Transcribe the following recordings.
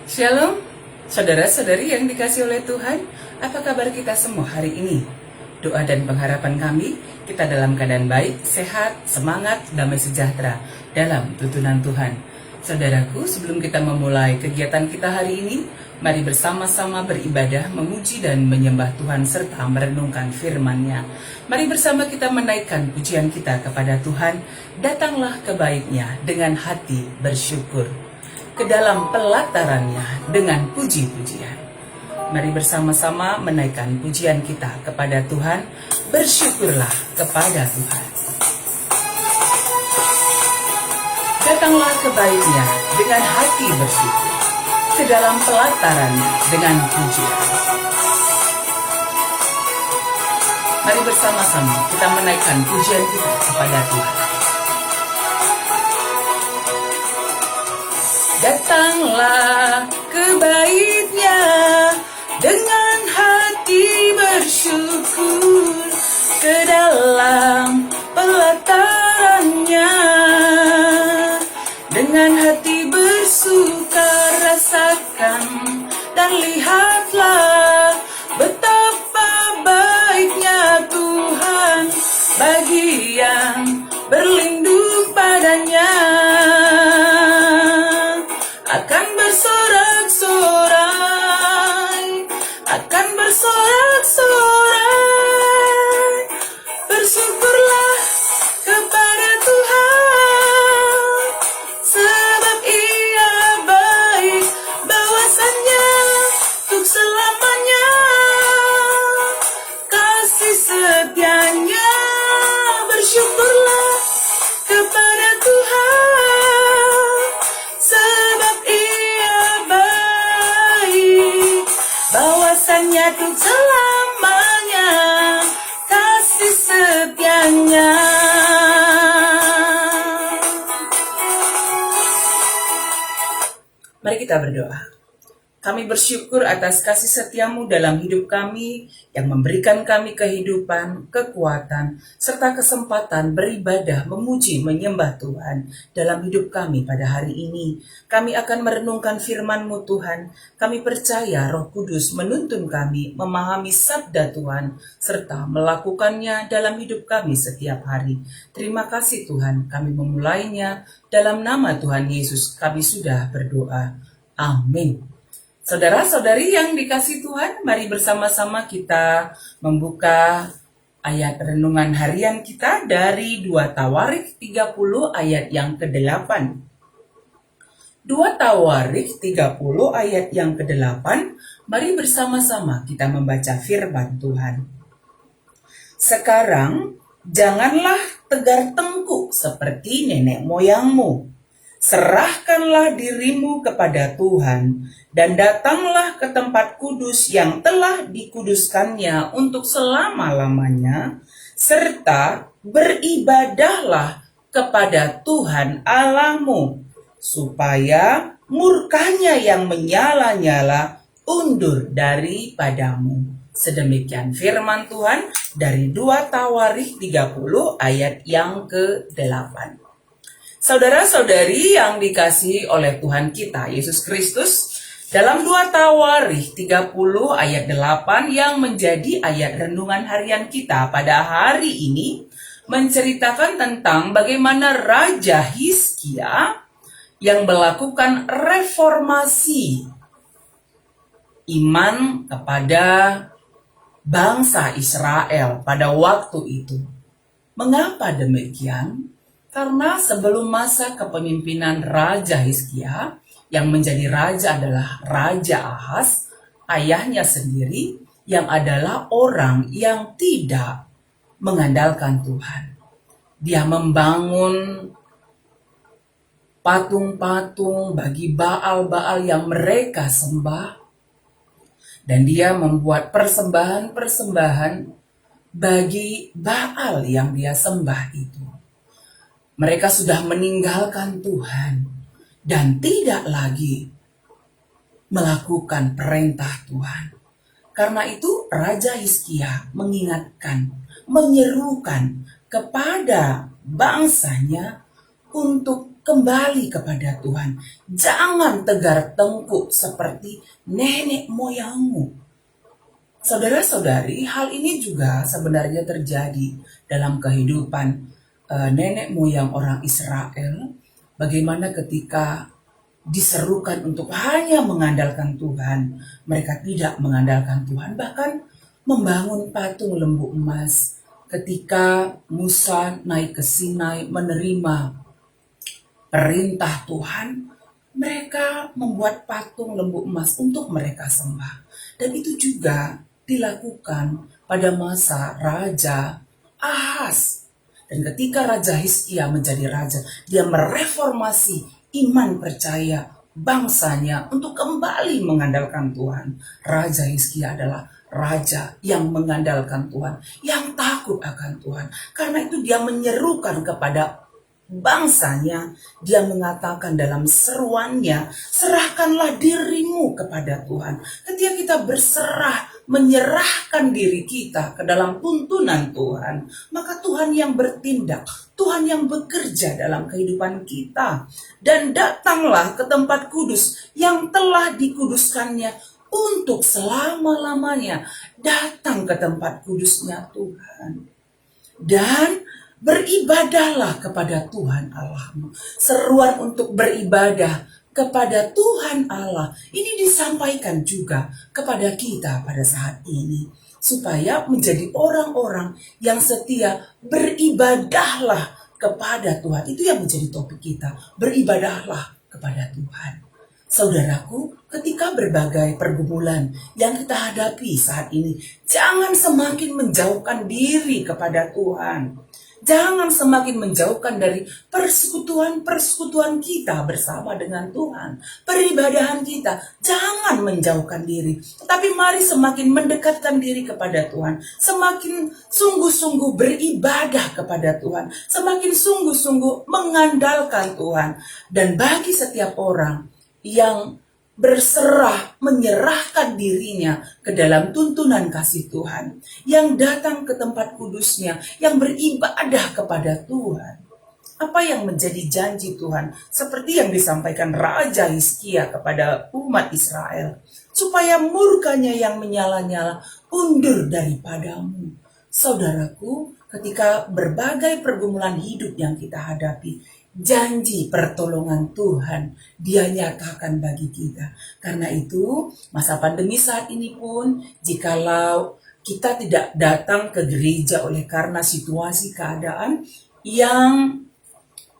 Shalom, saudara-saudari yang dikasih oleh Tuhan. Apa kabar kita semua hari ini? Doa dan pengharapan kami, kita dalam keadaan baik, sehat, semangat, damai sejahtera dalam tuntunan Tuhan. Saudaraku, sebelum kita memulai kegiatan kita hari ini, mari bersama-sama beribadah, memuji dan menyembah Tuhan serta merenungkan firman-Nya. Mari bersama kita menaikkan pujian kita kepada Tuhan. Datanglah ke bait-Nya dengan hati bersyukur, ke dalam pelatarannya dengan puji-pujian. Mari bersama-sama menaikkan pujian kita kepada Tuhan. Bersyukurlah kepada Tuhan. Datanglah ke bait-Nya dengan hati bersyukur, ke dalam pelatarannya dengan pujian. Mari bersama-sama kita menaikkan pujian kita kepada Tuhan. Datanglah ke bait-Nya dengan hati bersyukur, ke dalam pelatarannya dengan hati bersuka. Rasakan dan lihatlah betapa baiknya Tuhan bagi yang berlindung padanya. Akan bersorak-sorai, akan bersorak-sorai. Bersyukurlah kepada Tuhan, sebab Ia baik, bawasannya untuk selamanya. Kasih setianya, bersyukurlah kepada Tuhan, sebab Ia baik, bawasannya untuk selamanya. Kasih setianya. Mari kita berdoa. Kami bersyukur atas kasih setiamu dalam hidup kami yang memberikan kami kehidupan, kekuatan, serta kesempatan beribadah, memuji, menyembah Tuhan dalam hidup kami pada hari ini. Kami akan merenungkan firman-Mu Tuhan. Kami percaya Roh Kudus menuntun kami memahami sabda Tuhan serta melakukannya dalam hidup kami setiap hari. Terima kasih Tuhan, kami memulainya dalam nama Tuhan Yesus kami sudah berdoa. Amin. Saudara-saudari yang dikasih Tuhan, mari bersama-sama kita membuka ayat renungan harian kita dari 2 Tawarik 30 ayat yang ke-8. 2 Tawarik 30 ayat yang ke-8, mari bersama-sama kita membaca firman Tuhan. Sekarang, janganlah tegar tengkuk seperti nenek moyangmu. Serahkanlah dirimu kepada Tuhan dan datanglah ke tempat kudus yang telah dikuduskannya untuk selama-lamanya, serta beribadahlah kepada Tuhan Allahmu, supaya murkanya yang menyala-nyala undur daripadamu. Sedemikian firman Tuhan dari 2 Tawarik 30 ayat yang ke-8. Saudara-saudari yang dikasihi oleh Tuhan kita Yesus Kristus, dalam 2 Tawarikh 30 ayat 8 yang menjadi ayat renungan harian kita pada hari ini menceritakan tentang bagaimana Raja Hizkia yang melakukan reformasi iman kepada bangsa Israel pada waktu itu. Mengapa demikian? Karena sebelum masa kepemimpinan Raja Hizkia, yang menjadi raja adalah Raja Ahaz, ayahnya sendiri, yang adalah orang yang tidak mengandalkan Tuhan. Dia membangun patung-patung bagi Baal-Baal yang mereka sembah, dan dia membuat persembahan-persembahan bagi Baal yang dia sembah itu. Mereka sudah meninggalkan Tuhan dan tidak lagi melakukan perintah Tuhan. Karena itu Raja Hizkia mengingatkan, menyerukan kepada bangsanya untuk kembali kepada Tuhan. Jangan tegar tengkuk seperti nenek moyangmu. Saudara-saudari, hal ini juga sebenarnya terjadi dalam kehidupan nenek moyang orang Israel. Bagaimana ketika diserukan untuk hanya mengandalkan Tuhan, mereka tidak mengandalkan Tuhan, bahkan membangun patung lembu emas. Ketika Musa naik ke Sinai menerima perintah Tuhan, mereka membuat patung lembu emas untuk mereka sembah. Dan itu juga dilakukan pada masa Raja Ahaz. Dan ketika Raja Hizkia menjadi raja, dia mereformasi iman percaya bangsanya untuk kembali mengandalkan Tuhan. Raja Hizkia adalah raja yang mengandalkan Tuhan, yang takut akan Tuhan. Karena itu dia menyerukan kepada bangsanya, dia mengatakan dalam seruannya, serahkanlah dirimu kepada Tuhan. Ketika kita berserah, menyerahkan diri kita ke dalam tuntunan Tuhan, maka Tuhan yang bertindak, Tuhan yang bekerja dalam kehidupan kita. Dan datanglah ke tempat kudus yang telah dikuduskannya untuk selama-lamanya. Datang ke tempat kudusnya Tuhan. Dan beribadahlah kepada Tuhan Allahmu. Seruan untuk beribadah kepada Tuhan Allah ini disampaikan juga kepada kita pada saat ini, supaya menjadi orang-orang yang setia. Beribadahlah kepada Tuhan. Itu yang menjadi topik kita. Beribadahlah kepada Tuhan. Saudaraku, ketika berbagai pergumulan yang kita hadapi saat ini, jangan semakin menjauhkan diri kepada Tuhan. Jangan semakin menjauhkan dari persekutuan-persekutuan kita bersama dengan Tuhan. Peribadahan kita, jangan menjauhkan diri. Tapi mari semakin mendekatkan diri kepada Tuhan. Semakin sungguh-sungguh beribadah kepada Tuhan. Semakin sungguh-sungguh mengandalkan Tuhan. Dan bagi setiap orang yang berserah, menyerahkan dirinya ke dalam tuntunan kasih Tuhan, yang datang ke tempat kudusnya, yang beribadah kepada Tuhan. Apa yang menjadi janji Tuhan? Seperti yang disampaikan Raja Hizkia kepada umat Israel, supaya murkanya yang menyala-nyala undur daripadamu. Saudaraku, ketika berbagai pergumulan hidup yang kita hadapi, janji pertolongan Tuhan Dia nyatakan bagi kita. Karena itu, masa pandemi saat ini pun, jikalau kita tidak datang ke gereja oleh karena situasi keadaan yang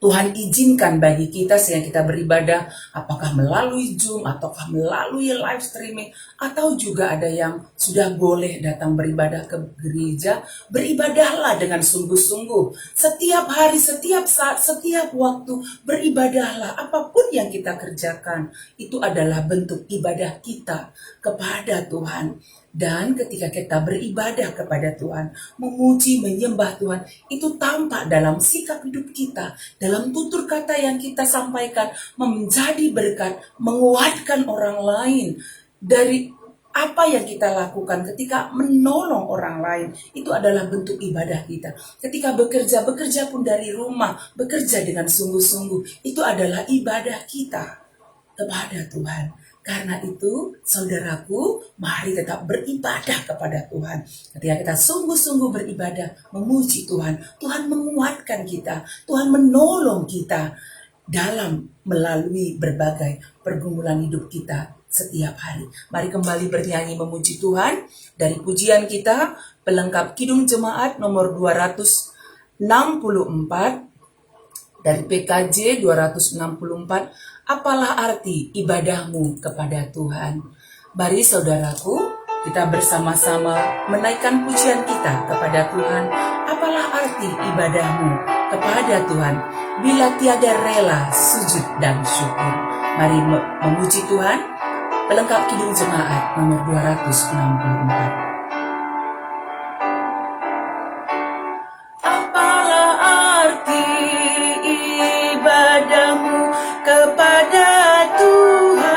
Tuhan izinkan bagi kita sehingga kita beribadah, apakah melalui Zoom, ataukah melalui live streaming, atau juga ada yang sudah boleh datang beribadah ke gereja. Beribadahlah dengan sungguh-sungguh. Setiap hari, setiap saat, setiap waktu, beribadahlah. Apapun yang kita kerjakan, itu adalah bentuk ibadah kita kepada Tuhan. Dan ketika kita beribadah kepada Tuhan, memuji, menyembah Tuhan, itu tampak dalam sikap hidup kita, dalam tutur kata yang kita sampaikan, menjadi berkat, menguatkan orang lain. Dari apa yang kita lakukan ketika menolong orang lain, itu adalah bentuk ibadah kita. Ketika bekerja pun dari rumah, bekerja dengan sungguh-sungguh, itu adalah ibadah kita kepada Tuhan. Karena itu, saudaraku, mari tetap beribadah kepada Tuhan. Ketika kita sungguh-sungguh beribadah, memuji Tuhan, Tuhan menguatkan kita, Tuhan menolong kita dalam melalui berbagai pergumulan hidup kita setiap hari. Mari kembali bernyanyi memuji Tuhan dari pujian kita, pelengkap Kidung Jemaat nomor 264 dari PKJ 264. Apalah arti ibadahmu kepada Tuhan? Mari saudaraku, kita bersama-sama menaikkan pujian kita kepada Tuhan. Apalah arti ibadahmu kepada Tuhan bila tiada rela sujud dan syukur? Mari memuji Tuhan. Pelengkap Kidung Jemaat nomor 264. Kepada Tuhan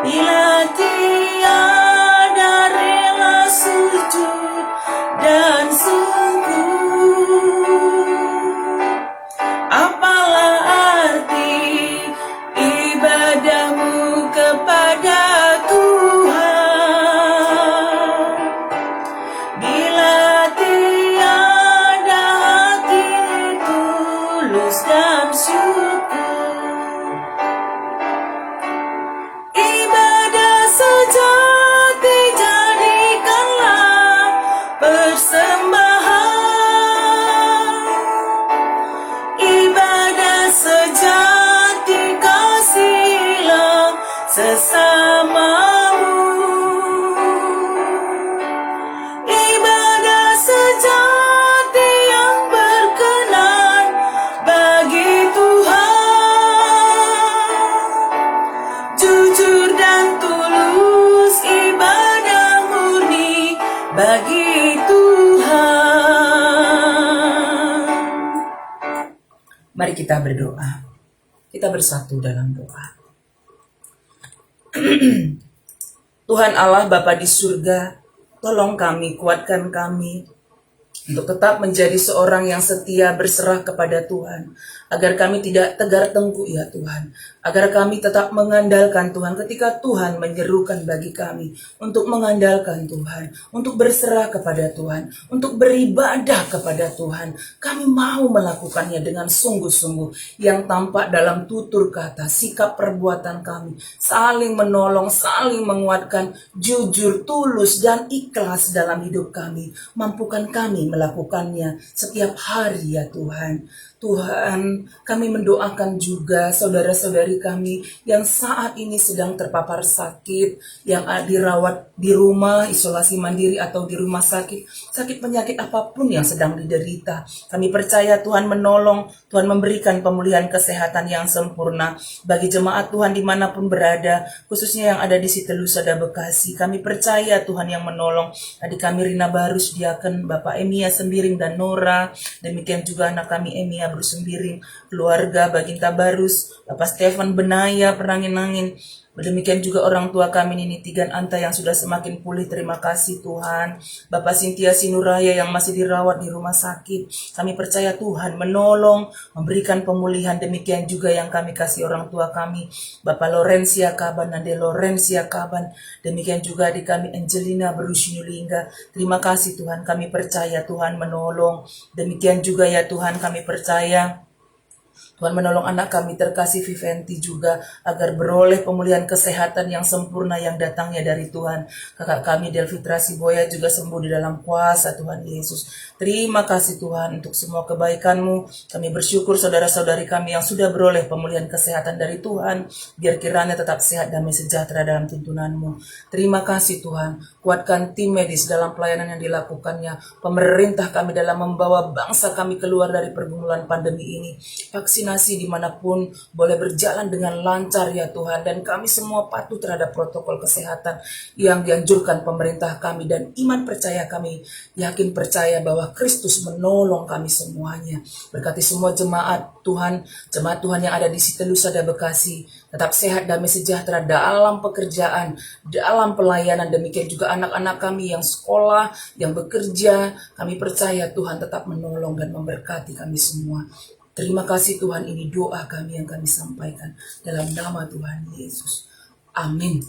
bila tiada rela sujud dan syukur. sesamamu. Ibadah sejati yang berkenan bagi Tuhan, jujur dan tulus, ibadah murni bagi Tuhan. Mari kita berdoa. Kita bersatu dalam doa. Tuhan Allah Bapa di surga, tolong kami, kuatkan kami untuk tetap menjadi seorang yang setia berserah kepada Tuhan, agar kami tidak tegar tengkuk ya Tuhan, agar kami tetap mengandalkan Tuhan ketika Tuhan menyerukan bagi kami untuk mengandalkan Tuhan, untuk berserah kepada Tuhan, untuk beribadah kepada Tuhan. Kami mau melakukannya dengan sungguh-sungguh yang tampak dalam tutur kata, sikap perbuatan kami, saling menolong, saling menguatkan, jujur, tulus, dan ikhlas dalam hidup kami. Mampukan kami melakukannya setiap hari ya Tuhan. Tuhan, kami mendoakan juga saudara-saudari kami yang saat ini sedang terpapar sakit, yang dirawat di rumah, isolasi mandiri atau di rumah sakit, sakit penyakit apapun yang sedang diderita. Kami percaya Tuhan menolong, Tuhan memberikan pemulihan kesehatan yang sempurna bagi jemaat Tuhan dimanapun berada, khususnya yang ada di Sitelusada Bekasi. Kami percaya Tuhan yang menolong adik kami Rina Barus, Diaken, Bapak Emia Sembiring dan Nora, demikian juga anak kami Emia Barus Sembiring, keluarga Baginta Barus, Bapak Stefan Benaya, Penangin-angin, demikian juga orang tua kami Nini Tigan Anta yang sudah semakin pulih, terima kasih Tuhan. Bapak Sintia Sinuraya yang masih dirawat di rumah sakit, kami percaya Tuhan menolong, memberikan pemulihan. Demikian juga yang kami kasih orang tua kami, Bapak Lorencia Kaban, Nade Lorencia Kaban, demikian juga adik kami Angelina Berusinulinga. Terima kasih Tuhan, kami percaya Tuhan menolong. Demikian juga ya Tuhan, kami percaya Tuhan menolong anak kami terkasih Viventi juga agar beroleh pemulihan kesehatan yang sempurna yang datangnya dari Tuhan. Kakak kami Delfitra Siboya juga sembuh di dalam kuasa Tuhan Yesus. Terima kasih Tuhan untuk semua kebaikan-Mu. Kami bersyukur saudara-saudari kami yang sudah beroleh pemulihan kesehatan dari Tuhan. Biar kiranya tetap sehat, damai, sejahtera dalam tuntunan-Mu. Terima kasih Tuhan. Kuatkan tim medis dalam pelayanan yang dilakukannya. Pemerintah kami dalam membawa bangsa kami keluar dari pergumulan pandemi ini. Vaksinasi dimanapun boleh berjalan dengan lancar ya Tuhan, dan kami semua patuh terhadap protokol kesehatan yang dianjurkan pemerintah kami, dan iman percaya kami yakin percaya bahwa Kristus menolong kami semuanya. Berkati semua jemaat Tuhan yang ada di Sitelusada Bekasi, tetap sehat, damai, sejahtera dalam pekerjaan, dalam pelayanan. Demikian juga anak-anak kami yang sekolah, yang bekerja, kami percaya Tuhan tetap menolong dan memberkati kami semua. Terima kasih Tuhan, ini doa kami yang kami sampaikan dalam nama Tuhan Yesus. Amin.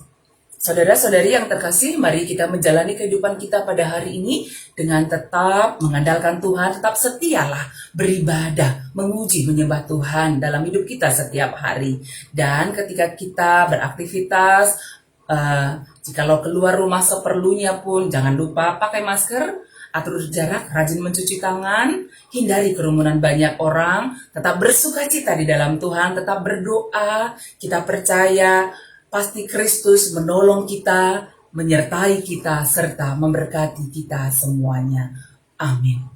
Saudara-saudari yang terkasih, mari kita menjalani kehidupan kita pada hari ini dengan tetap mengandalkan Tuhan, tetap setialah beribadah, memuji, menyembah Tuhan dalam hidup kita setiap hari. Dan ketika kita beraktivitas, jikalau keluar rumah seperlunya pun jangan lupa pakai masker, atur jarak, rajin mencuci tangan, hindari kerumunan banyak orang, tetap bersukacita di dalam Tuhan, tetap berdoa. Kita percaya pasti Kristus menolong kita, menyertai kita, serta memberkati kita semuanya. Amin.